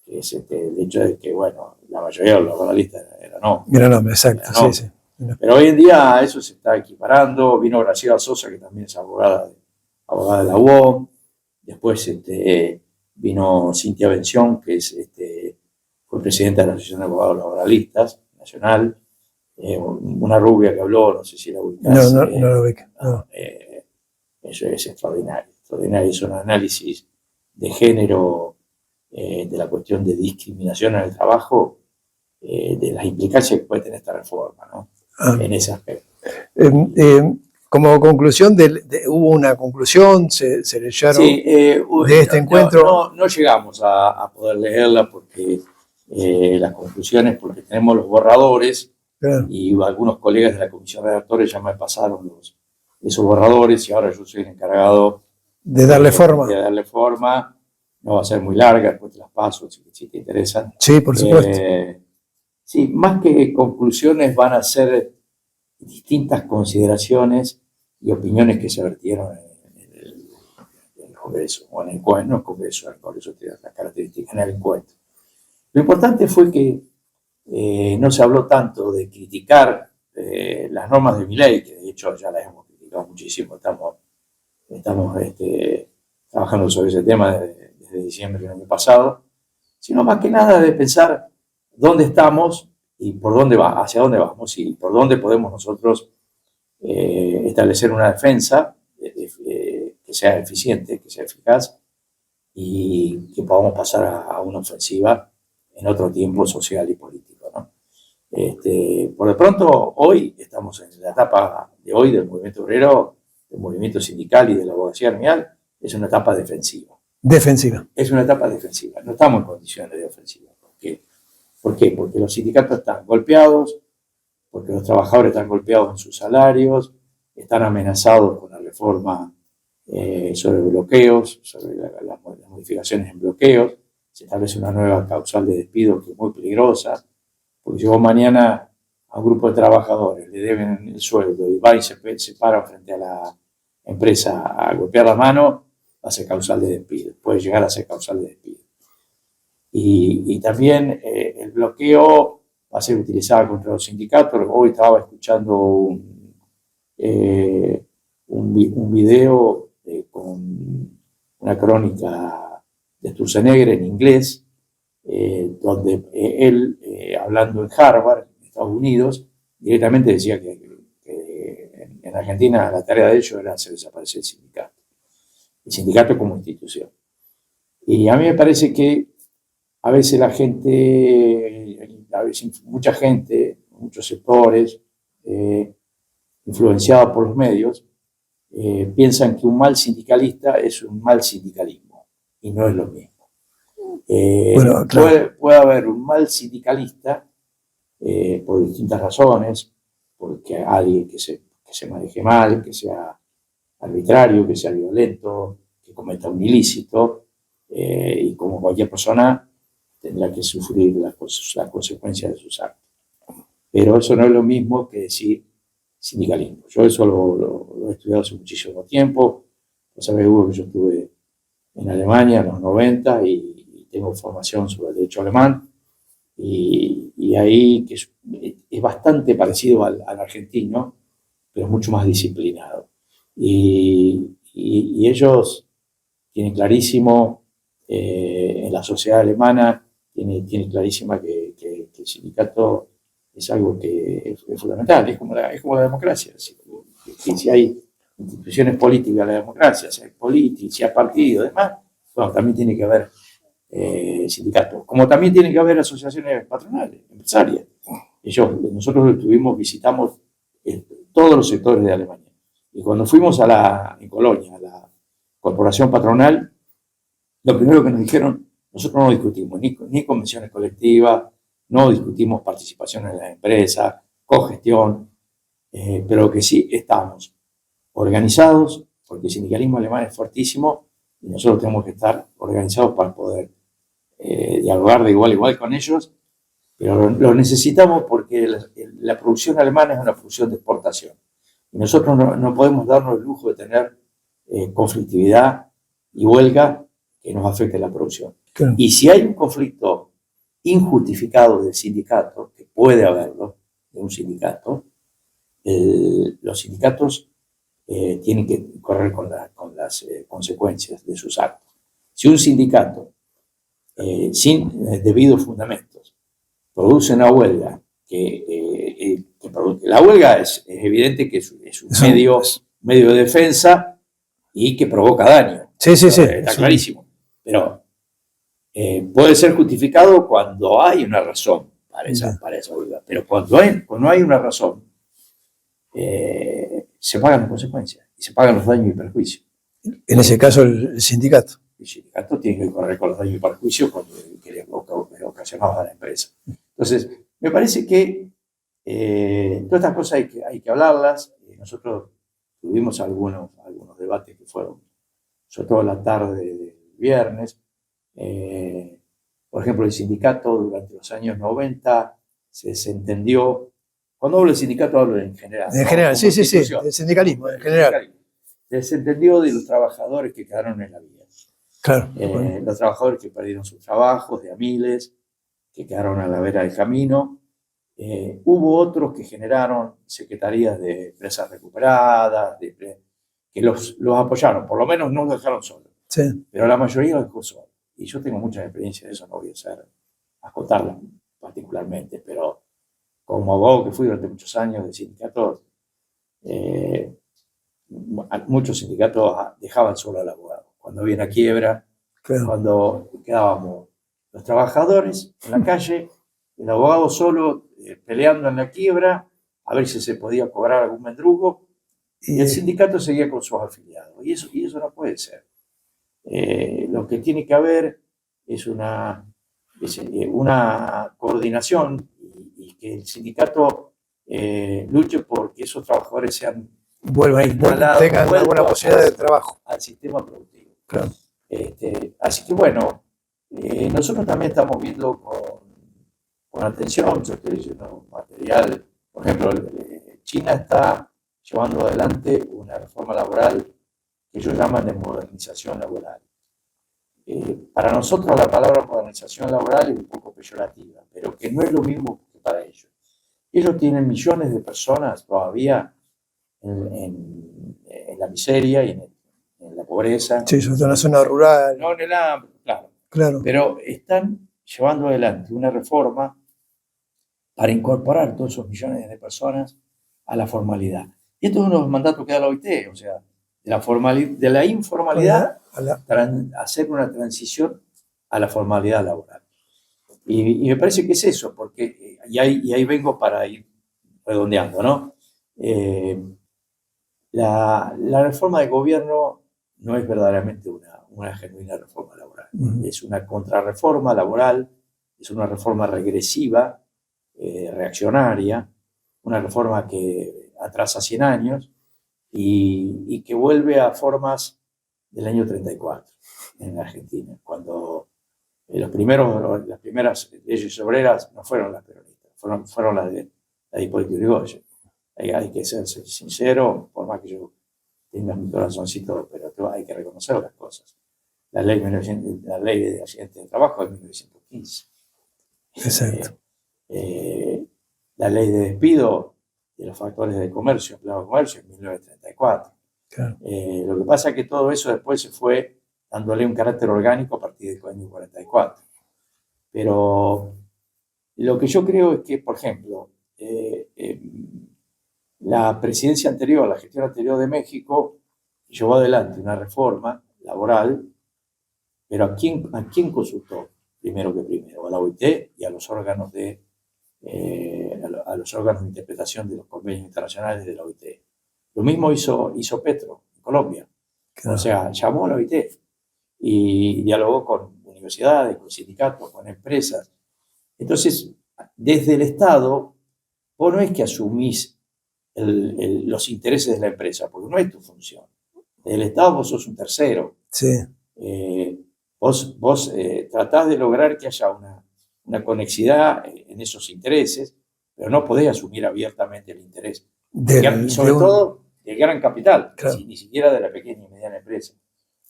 que es el hecho de que, bueno, la mayoría de los laboralistas eran hombres. Eran hombres, exacto, sí. Pero hoy en día eso se está equiparando. Vino Graciela Sosa, que también es abogada de la UOM. Después vino Cintia Bención, que fue presidenta de la Asociación de Abogados Laboralistas Nacional. Una rubia que habló, no sé si la ubicás. No la ubico. Eso es extraordinario. Hizo un análisis de género, de la cuestión de discriminación en el trabajo, de las implicancias que puede tener esta reforma, ¿no? En ese aspecto. Como conclusión, hubo una conclusión, se leyeron de este encuentro. No llegamos a poder leerla porque las conclusiones porque tenemos los borradores. Claro. Y algunos colegas de la comisión de redactores ya me pasaron esos borradores y ahora yo soy el encargado de darle forma. De darle forma. No va a ser muy larga, después te las paso si te interesan. Sí, por supuesto. Sí, más que conclusiones van a ser distintas consideraciones y opiniones que se vertieron en el Congreso, o en el encuentro, no el Congreso, el Congreso tiene las características en el encuentro. Lo importante fue que no se habló tanto de criticar las normas de mi ley, que de hecho ya las hemos criticado muchísimo, estamos trabajando sobre ese tema desde diciembre del año pasado, sino más que nada de pensar dónde estamos y por dónde hacia dónde vamos y por dónde podemos nosotros establecer una defensa que sea eficiente, que sea eficaz y que podamos pasar a una ofensiva en otro tiempo social y político, ¿no? Por de pronto, hoy estamos en la etapa de hoy del movimiento obrero, del movimiento sindical y de la abogacía gremial, es una etapa defensiva. Defensiva. Es una etapa defensiva, no estamos en condiciones de ofensiva. ¿Por qué? Porque los sindicatos están golpeados, porque los trabajadores están golpeados en sus salarios, están amenazados con la reforma sobre bloqueos, sobre las modificaciones en bloqueos. Se establece una nueva causal de despido que es muy peligrosa, porque si vos mañana a un grupo de trabajadores le deben el sueldo y va y se para frente a la empresa a golpear la mano, va a ser causal de despido, puede llegar a ser causal de despido. Y también el bloqueo va a ser utilizado contra los sindicatos. Hoy estaba escuchando un video con una crónica de Sturzenegger en inglés, donde él, hablando en Harvard, en Estados Unidos, directamente decía que en Argentina la tarea de ellos era hacer desaparecer el sindicato como institución. Y a mí me parece que a veces mucha gente, muchos sectores, influenciados por los medios, piensan que un mal sindicalista es un mal sindicalismo, y no es lo mismo. Bueno, claro. Puede haber un mal sindicalista por distintas razones, porque alguien que se maneje mal, que sea arbitrario, que sea violento, que cometa un ilícito, y como cualquier persona tendrá que sufrir las consecuencias de sus actos. Pero eso no es lo mismo que decir sindicalismo. Yo eso lo he estudiado hace muchísimo tiempo. Vos sabés, Hugo, que yo estuve en Alemania en los 90 y tengo formación sobre el derecho alemán. Y ahí que es bastante parecido al argentino, pero mucho más disciplinado. Y ellos tienen clarísimo, en la sociedad alemana, tienen clarísima que el sindicato es algo que es fundamental, es como la democracia. Si hay instituciones políticas, la democracia, si hay política, si hay partido, demás, bueno, también tiene que haber sindicatos, como también tiene que haber asociaciones patronales, empresarias. Nosotros visitamos todos los sectores de Alemania. Y cuando fuimos en Colonia, a la corporación patronal, lo primero que nos dijeron, nosotros no discutimos ni convenciones colectivas, no discutimos participación en las empresas, cogestión, pero que sí estamos organizados, porque el sindicalismo alemán es fuertísimo y nosotros tenemos que estar organizados para poder dialogar de igual a igual con ellos, pero lo necesitamos porque la producción alemana es una producción de exportación. Y nosotros no podemos darnos el lujo de tener conflictividad y huelga que nos afecte la producción. Claro. Y si hay un conflicto injustificado del sindicato, que puede haberlo, de un sindicato, los sindicatos tienen que correr con las consecuencias de sus actos. Si un sindicato, sin debidos fundamentos, produce una huelga, la huelga es evidente que es un medio de defensa y que provoca daño. Sí. Está clarísimo. Pero puede ser justificado cuando hay una razón para esa huelga. Pero cuando hay una razón, se pagan las consecuencias y se pagan los daños y perjuicios. En ese caso, el sindicato. el sindicato tiene que correr con los daños y perjuicios que le ocasionados a la empresa. Entonces, me parece que todas estas cosas hay que hablarlas. Nosotros tuvimos algunos debates que fueron, sobre todo la tarde del viernes. Por ejemplo, el sindicato durante los años 90 se desentendió. Cuando hablo de sindicato hablo en general. En general, sí, del sindicalismo, en general. Se desentendió de los trabajadores que quedaron en la vía. Claro. Los trabajadores que perdieron sus trabajos, de a miles, que quedaron a la vera del camino. Hubo otros que generaron secretarías de empresas recuperadas, que los apoyaron, por lo menos no los dejaron solos. Sí. Pero la mayoría los dejó solos. Y yo tengo mucha experiencia de eso, no voy a acotarla particularmente, pero como abogado que fui durante muchos años de sindicatos, muchos sindicatos dejaban solo al abogado. Cuando había una quiebra, claro, cuando quedábamos los trabajadores en la calle, el abogado solo peleando en la quiebra, a ver si se podía cobrar algún mendrugo, y el sindicato seguía con sus afiliados. Y eso no puede ser. Lo que tiene que haber es una coordinación y que el sindicato luche porque esos trabajadores sean tengan una buena posibilidad de trabajo al sistema productivo. Claro. Así que bueno, nosotros también estamos viendo con atención. Yo estoy leyendo material, por ejemplo, China está llevando adelante una reforma laboral que ellos llaman de modernización laboral. Para nosotros la palabra modernización laboral es un poco peyorativa, pero que no es lo mismo que para ellos. Ellos tienen millones de personas todavía en la miseria y en la pobreza. Sí, sobre todo en la zona rural. No en el hambre, claro. Pero están llevando adelante una reforma para incorporar todos esos millones de personas a la formalidad. Y esto es uno de los mandatos que da la OIT, o sea, de la informalidad hacer una transición a la formalidad laboral. Y me parece que es eso, porque y ahí vengo para ir redondeando, ¿no? La reforma de gobierno no es verdaderamente una genuina reforma laboral. Es una contrarreforma laboral, es una reforma regresiva, reaccionaria, una reforma que atrasa 100 años y que vuelve a formas del año 34 en la Argentina, cuando las primeras leyes obreras no fueron las peronistas, fueron las de Hipólito Yrigoyen. Hay que ser sincero, por más que yo tenga mi corazoncito, pero hay que reconocer las cosas. La ley de accidentes de trabajo es de 1915. Exacto. La ley de despido de los factores de comercio, empleados de comercio, en 1934. Claro. Lo que pasa es que todo eso después se fue dándole un carácter orgánico a partir del año 44. Pero lo que yo creo es que, por ejemplo, la presidencia anterior, la gestión anterior de México, llevó adelante una reforma laboral, pero ¿a quién consultó primero que primero? A la OIT y a los órganos de interpretación de los convenios internacionales de la OIT. Lo mismo hizo Petro en Colombia. Claro. O sea, llamó a la OIT y dialogó con universidades, con sindicatos, con empresas. Entonces, desde el Estado, vos no es que asumís los intereses de la empresa, porque no es tu función. Desde el Estado vos sos un tercero. Sí. Vos tratás de lograr que haya una conexidad en esos intereses, pero no podés asumir abiertamente el interés. Sobre todo del gran capital, claro, ni siquiera de la pequeña y mediana empresa.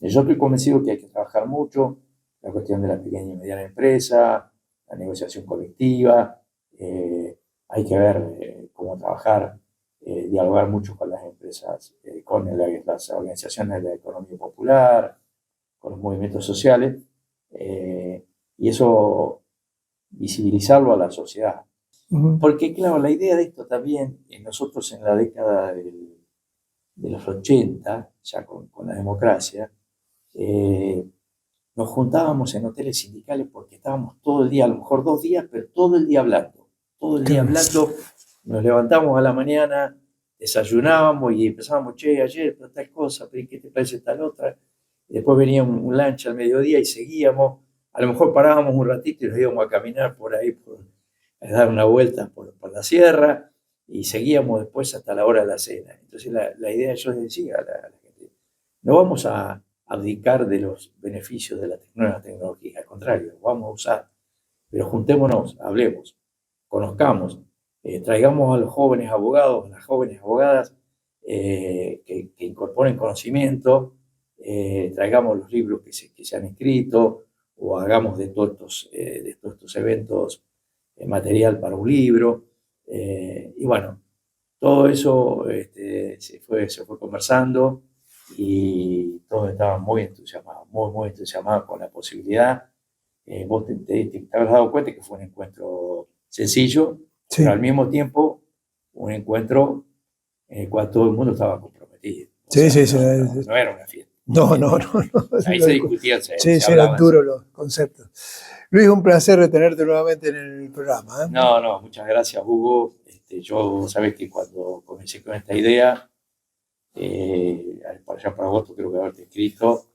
Yo estoy convencido que hay que trabajar mucho la cuestión de la pequeña y mediana empresa, la negociación colectiva, hay que ver cómo trabajar, dialogar mucho con las empresas, con las organizaciones de la economía popular, con los movimientos sociales, y eso visibilizarlo a la sociedad. Porque, claro, la idea de esto también, nosotros en la década de los 80, ya con la democracia, nos juntábamos en hoteles sindicales porque estábamos todo el día, a lo mejor 2 días, pero todo el día hablando. Todo el día hablando, nos levantamos a la mañana, desayunábamos y empezábamos, che, ayer, pero tal cosa, pero ¿qué te parece tal otra? Después venía un lunch al mediodía y seguíamos. A lo mejor parábamos un ratito y nos íbamos a caminar por ahí, a dar una vuelta por la sierra, y seguíamos después hasta la hora de la cena. Entonces la idea, yo les decía a la gente, no vamos a abdicar de los beneficios de la nueva tecnología, al contrario, vamos a usar, pero juntémonos, hablemos, conozcamos, traigamos a los jóvenes abogados, a las jóvenes abogadas que incorporen conocimiento, traigamos los libros que se han escrito, o hagamos de todos estos eventos material para un libro. Y bueno, todo eso se fue conversando y todos estaban muy entusiasmados, muy entusiasmados con la posibilidad. Vos te habrás dado cuenta que fue un encuentro sencillo, Sí. pero al mismo tiempo un encuentro en el cual todo el mundo estaba comprometido. Sí, sí, sí. No era una fiesta. No. Ahí se discutía, Sí, se eran hablaba. duros los conceptos. Luis, un placer retenerte nuevamente en el programa. No, muchas gracias, Hugo. Yo, sabés que cuando comencé con esta idea, por allá por agosto creo que haberte escrito,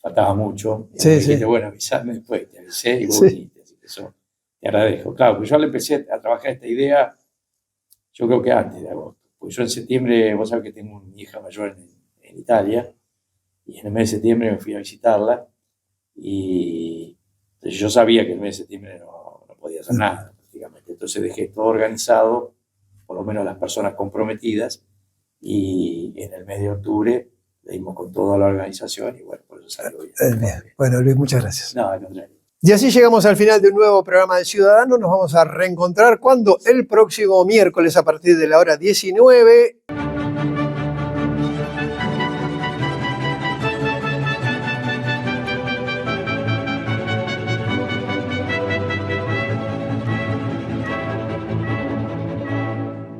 faltaba mucho. Y Sí, me dijiste, sí. bueno, avisame después, te avisé y vos Sí. viniste, así que eso te agradezco. Claro, pues yo le empecé a trabajar esta idea, yo creo que antes de agosto. Pues yo en septiembre, vos sabés que tengo una hija mayor en Italia, y en el mes de septiembre me fui a visitarla, y entonces yo sabía que el mes de septiembre no podía hacer nada prácticamente. Entonces dejé todo organizado, por lo menos las personas comprometidas, y en el mes de octubre le dimos con toda la organización y bueno, por eso salió bien. Bien. Bueno, Luis, muchas gracias. No, al contrario. Y así llegamos al final de un nuevo programa de Ciudadanos. Nos vamos a reencontrar cuando el próximo miércoles a partir de la hora 19.